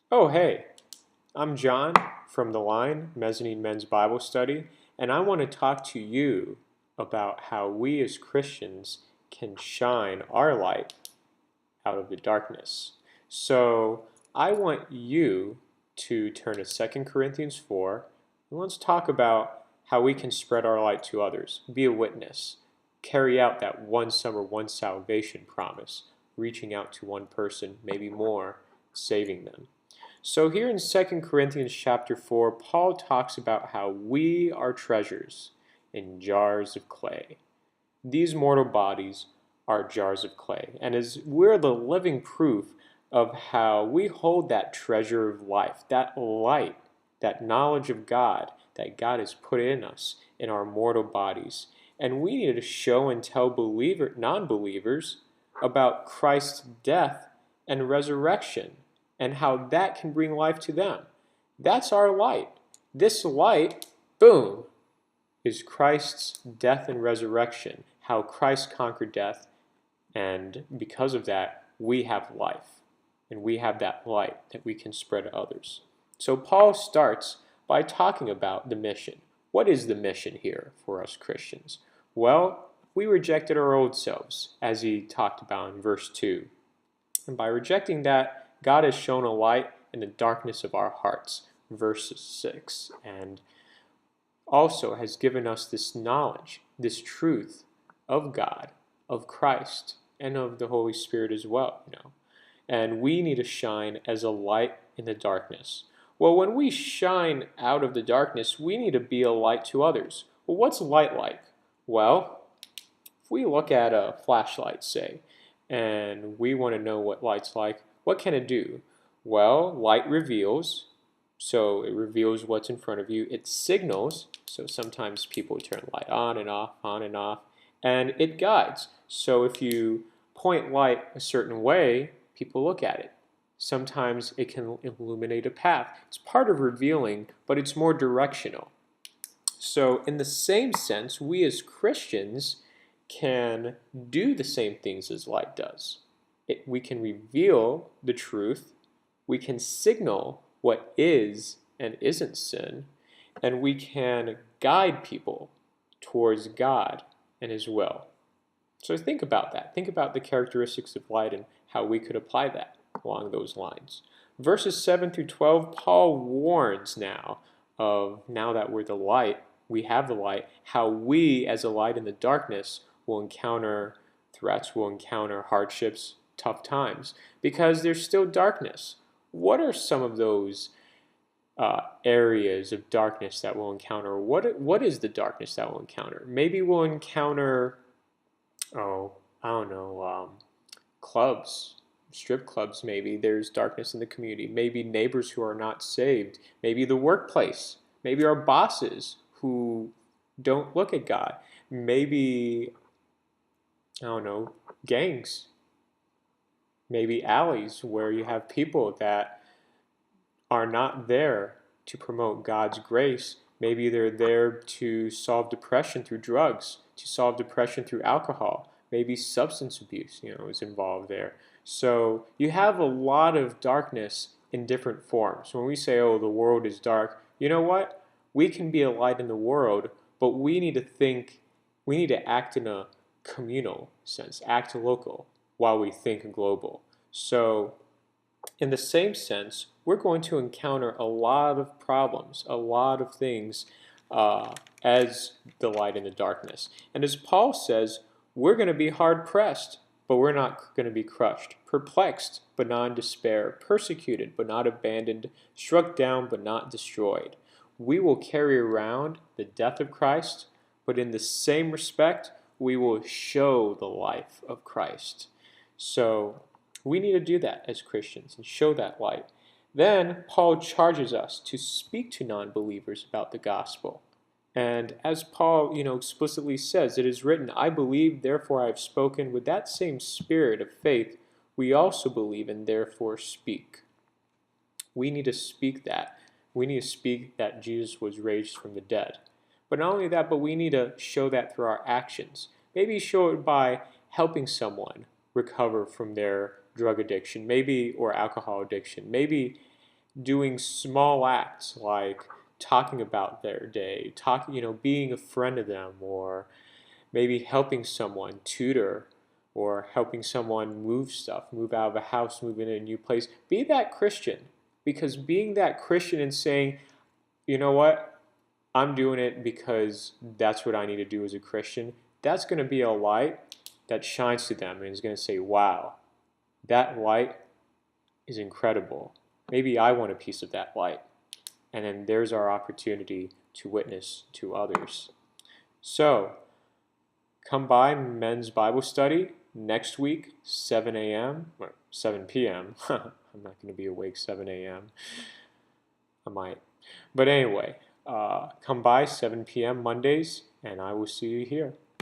Oh, hey, I'm John from the Line, Mezzanine Men's Bible Study, and I want to talk to you about how we as Christians can shine our light out of the darkness. So I want you to turn to 2 Corinthians 4, and let's talk about how we can spread our light to others, be a witness, carry out that one summer, one salvation promise, reaching out to one person, maybe more, saving them. So here in 2 Corinthians chapter 4, Paul talks about how we are treasures in jars of clay. These mortal bodies are jars of clay, and as we're the living proof of how we hold that treasure of life, that light, that knowledge of God that God has put in us in our mortal bodies. And we need to show and tell non-believers about Christ's death and resurrection and how that can bring life to them. That's our light. This light, boom, is Christ's death and resurrection, how Christ conquered death, and because of that, we have life, and we have that light that we can spread to others. So Paul starts by talking about the mission. What is the mission here for us Christians? Well, we rejected our old selves, as he talked about in verse 2. And by rejecting that, God has shown a light in the darkness of our hearts, verse 6. And also has given us this knowledge, this truth of God, of Christ, and of the Holy Spirit as well. And we need to shine as a light in the darkness. Well, when we shine out of the darkness, we need to be a light to others. Well, what's light like? Well, if we look at a flashlight, say, and we want to know what light's like, what can it do? Well, light reveals, so it reveals what's in front of you. It signals, so sometimes people turn the light on and off, and it guides. So if you point light a certain way, people look at it. Sometimes it can illuminate a path. It's part of revealing, but it's more directional. So in the same sense, we as Christians can do the same things as light does. We can reveal the truth, we can signal what is and isn't sin, and we can guide people towards God and His will. So think about that. Think about the characteristics of light and how we could apply that along those lines. Verses 7 through 12, Paul warns now that we're the light, we have the light, how we as a light in the darkness will encounter threats, will encounter hardships, tough times, because there's still darkness. What are some of those areas of darkness that we'll encounter? What is the darkness that we'll encounter? Maybe we'll encounter, clubs, strip clubs maybe. There's darkness in the community. Maybe neighbors who are not saved. Maybe the workplace. Maybe our bosses who don't look at God. Maybe, gangs. Maybe alleys where you have people that are not there to promote God's grace. Maybe they're there to solve depression through drugs, to solve depression through alcohol. Maybe substance abuse, is involved there. So you have a lot of darkness in different forms. When we say, oh, the world is dark, you know what? We can be a light in the world, but we need to act in a communal sense, act local while we think global. So in the same sense, we're going to encounter a lot of problems, a lot of things as the light in the darkness. And as Paul says, we're going to be hard pressed, but we're not going to be crushed, perplexed, but not in despair, persecuted, but not abandoned, struck down, but not destroyed. We will carry around the death of Christ, but in the same respect, we will show the life of Christ. So we need to do that as Christians and show that light. Then Paul charges us to speak to non-believers about the gospel. And as Paul, explicitly says, it is written, I believe, therefore I have spoken. With that same spirit of faith, we also believe and therefore speak. We need to speak that. We need to speak that Jesus was raised from the dead. But not only that, but we need to show that through our actions. Maybe show it by helping someone recover from their drug addiction, or alcohol addiction. Maybe doing small acts like talking about their day, being a friend to them, or maybe helping someone tutor, or helping someone move stuff, move out of a house, move in a new place. Be that Christian, because being that Christian and saying, you know what, I'm doing it because that's what I need to do as a Christian, that's going to be a light that shines to them and is going to say, wow, that light is incredible. Maybe I want a piece of that light. And then there's our opportunity to witness to others. So, come by men's Bible study next week, 7 a.m. or 7 p.m. I'm not going to be awake 7 a.m. I might. But anyway, come by 7 p.m. Mondays, and I will see you here.